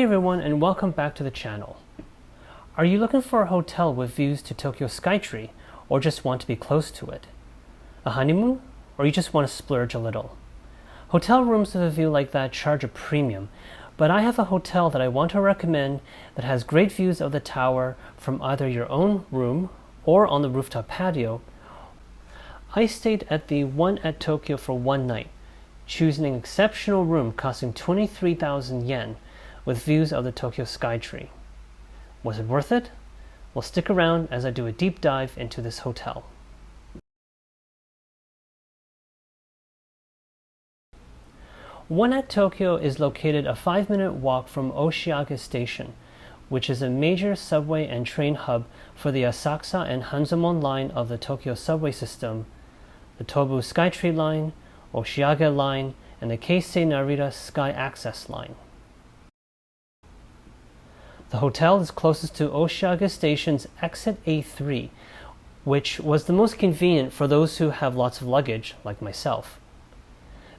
everyone, and welcome back to the channel. Are you looking for a hotel with views to Tokyo Skytree, or just want to be close to it? A honeymoon, or you just want to splurge a little? Hotel rooms with a view like that charge a premium, but I have a hotel that I want to recommend that has great views of the tower from either your own room or on the rooftop patio. I stayed at the one at Tokyo for one night, choosing an exceptional room costing 23,000 yen with views of the Tokyo Skytree. Was it worth it? Well, stick around as I do a deep dive into this hotel. One at Tokyo is located a 5-minute walk from Oshiage Station, which is a major subway and train hub for the Asakusa and Hanzomon line of the Tokyo subway system, the Tokyo Skytree line, Oshiage line, and the Keisei Narita Sky Access line. The hotel is closest to Oshiage Station's exit A3, which was the most convenient for those who have lots of luggage, like myself.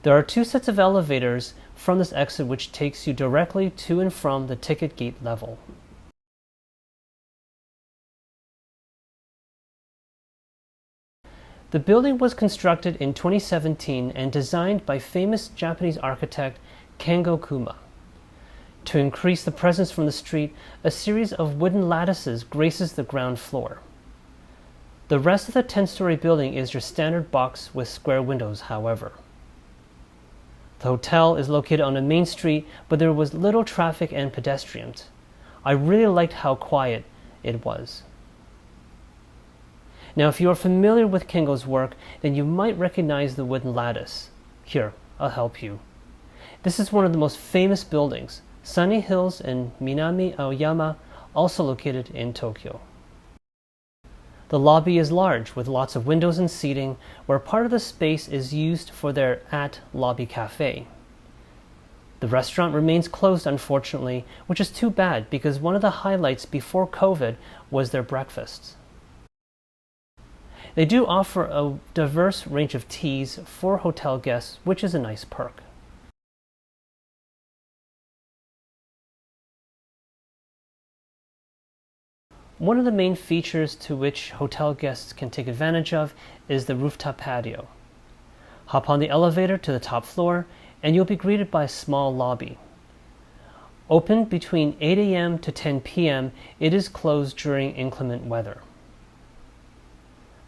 There are 2 sets of elevators from this exit which takes you directly to and from the ticket gate level. The building was constructed in 2017 and designed by famous Japanese architect Kengo Kuma. To increase the presence from the street, a series of wooden lattices graces the ground floor. The rest of the 10-story building is your standard box with square windows, however. The hotel is located on a main street, but there was little traffic and pedestrians. I really liked how quiet it was. Now, if you are familiar with Kengo's work, then you might recognize the wooden lattice. Here, I'll help you. This is one of the most famous buildings, Sunny Hills in Minami Aoyama, also located in Tokyo. The lobby is large, with lots of windows and seating, where part of the space is used for their at-lobby cafe. The restaurant remains closed, unfortunately, which is too bad because one of the highlights before COVID was their breakfasts. They do offer a diverse range of teas for hotel guests, which is a nice perk. One of the main features to which hotel guests can take advantage of is the rooftop patio. Hop on the elevator to the top floor and you'll be greeted by a small lobby. Open between 8 a.m. to 10 p.m., it is closed during inclement weather.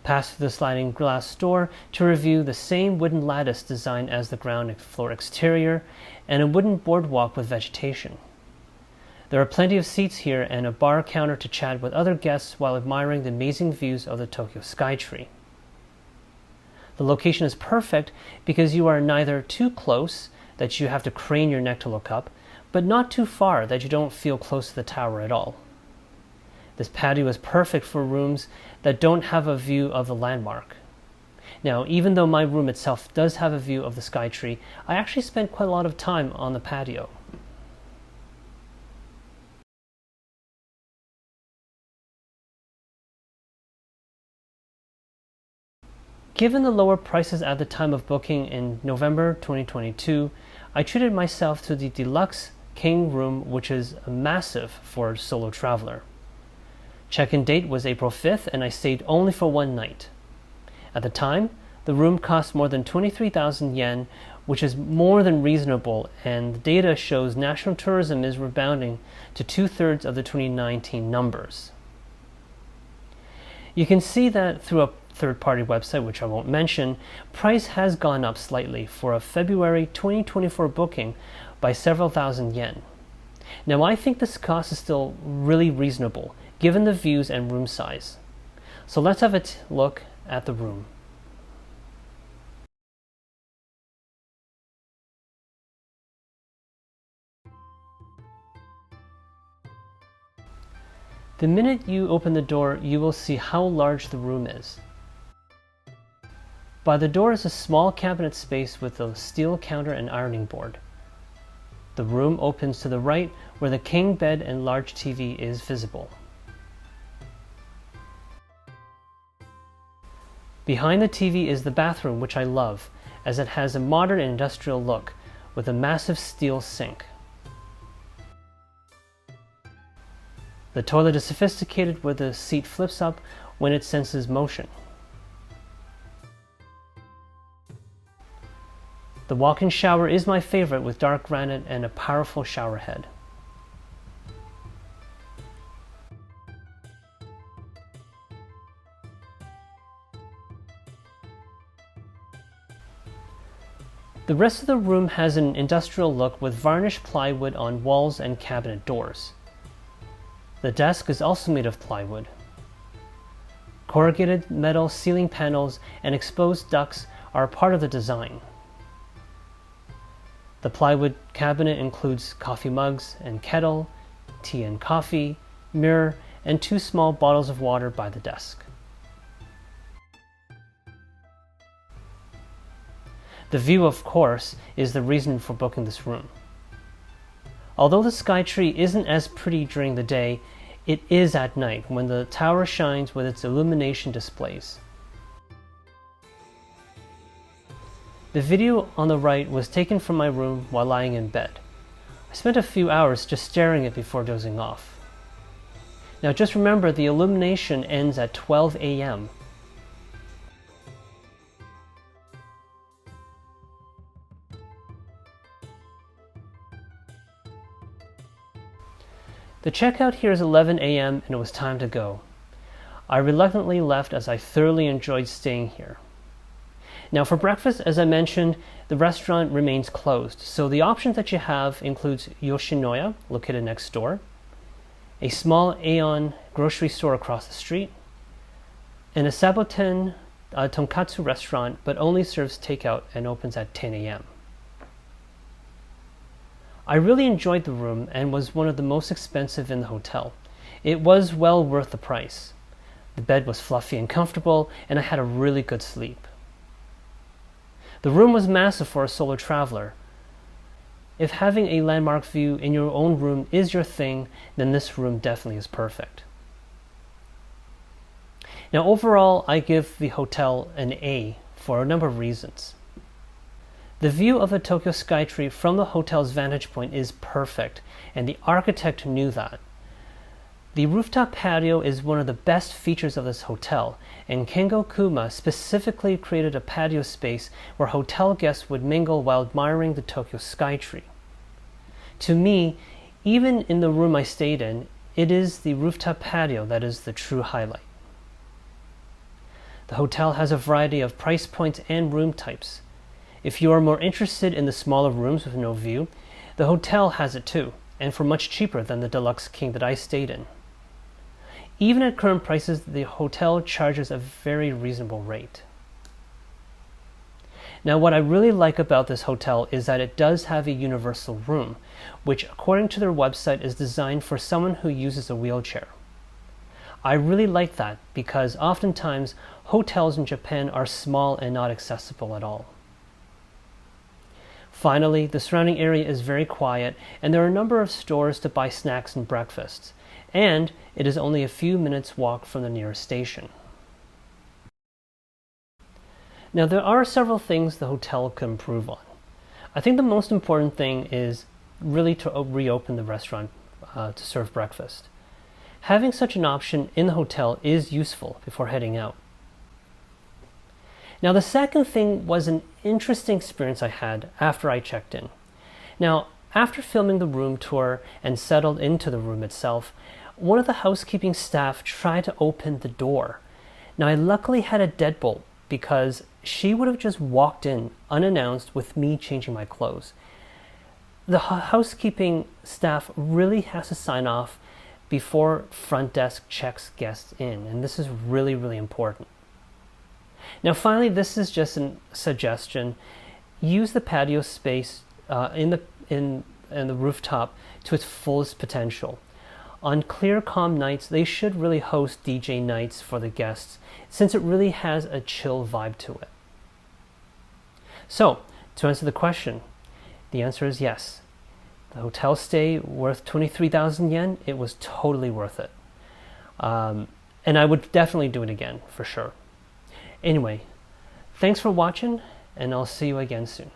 Pass through the sliding glass door to review the same wooden lattice design as the ground floor exterior and a wooden boardwalk with vegetation. There are plenty of seats here and a bar counter to chat with other guests while admiring the amazing views of the Tokyo Skytree. The location is perfect because you are neither too close that you have to crane your neck to look up, but not too far that you don't feel close to the tower at all. This patio is perfect for rooms that don't have a view of the landmark. Now, even though my room itself does have a view of the Skytree, I actually spent quite a lot of time on the patio. Given the lower prices at the time of booking in November 2022, I treated myself to the deluxe king room, which is massive for a solo traveler. Check-in date was April 5th and I stayed only for one night. At the time, the room cost more than 23,000 yen, which is more than reasonable, and the data shows national tourism is rebounding to 2/3 of the 2019 numbers. You can see that through a third-party website, which I won't mention, price has gone up slightly for a February 2024 booking by several thousand yen. Now, I think this cost is still really reasonable, given the views and room size. So let's have a look at the room. The minute you open the door, you will see how large the room is. By the door is a small cabinet space with a steel counter and ironing board. The room opens to the right where the king bed and large TV is visible. Behind the TV is the bathroom, which I love, as it has a modern and industrial look with a massive steel sink. The toilet is sophisticated where the seat flips up when it senses motion. The walk-in shower is my favorite with dark granite and a powerful shower head. The rest of the room has an industrial look with varnished plywood on walls and cabinet doors. The desk is also made of plywood. Corrugated metal ceiling panels and exposed ducts are part of the design. The plywood cabinet includes coffee mugs and kettle, tea and coffee, mirror, and 2 small bottles of water by the desk. The view, of course, is the reason for booking this room. Although the Skytree isn't as pretty during the day, it is at night when the tower shines with its illumination displays. The video on the right was taken from my room while lying in bed. I spent a few hours just staring at it before dozing off. Now just remember, the illumination ends at 12 a.m. The checkout here is 11 a.m. and it was time to go. I reluctantly left as I thoroughly enjoyed staying here. Now for breakfast, as I mentioned, the restaurant remains closed, so the options that you have includes Yoshinoya, located next door, a small Aeon grocery store across the street, and a Saboten tonkatsu restaurant, but only serves takeout and opens at 10 a.m. I really enjoyed the room and was one of the most expensive in the hotel. It was well worth the price. The bed was fluffy and comfortable, and I had a really good sleep. The room was massive for a solo traveler. If having a landmark view in your own room is your thing, then this room definitely is perfect. Now overall, I give the hotel an A for a number of reasons. The view of the Tokyo Skytree from the hotel's vantage point is perfect, and the architect knew that. The rooftop patio is one of the best features of this hotel, and Kengo Kuma specifically created a patio space where hotel guests would mingle while admiring the Tokyo Skytree. To me, even in the room I stayed in, it is the rooftop patio that is the true highlight. The hotel has a variety of price points and room types. If you are more interested in the smaller rooms with no view, the hotel has it too, and for much cheaper than the Deluxe King that I stayed in. Even at current prices, the hotel charges a very reasonable rate. Now what I really like about this hotel is that it does have a universal room, which according to their website is designed for someone who uses a wheelchair. I really like that because oftentimes hotels in Japan are small and not accessible at all. Finally, the surrounding area is very quiet, and there are a number of stores to buy snacks and breakfasts, and it is only a few minutes walk from the nearest station. Now there are several things the hotel could improve on. I think the most important thing is really to reopen the restaurant to serve breakfast. Having such an option in the hotel is useful before heading out. Now the second thing was an interesting experience I had after I checked in. Now, after filming the room tour and settled into the room itself, one of the housekeeping staff tried to open the door. Now I luckily had a deadbolt because she would have just walked in unannounced with me changing my clothes. The housekeeping staff really has to sign off before front desk checks guests in, and this is really, really important. Now finally, this is just a suggestion. Use the patio space in the rooftop to its fullest potential. On clear, calm nights, they should really host DJ nights for the guests, since it really has a chill vibe to it. So, to answer the question, the answer is yes. The hotel stay worth 23,000 yen, it was totally worth it. And I would definitely do it again, for sure. Anyway, thanks for watching, and I'll see you again soon.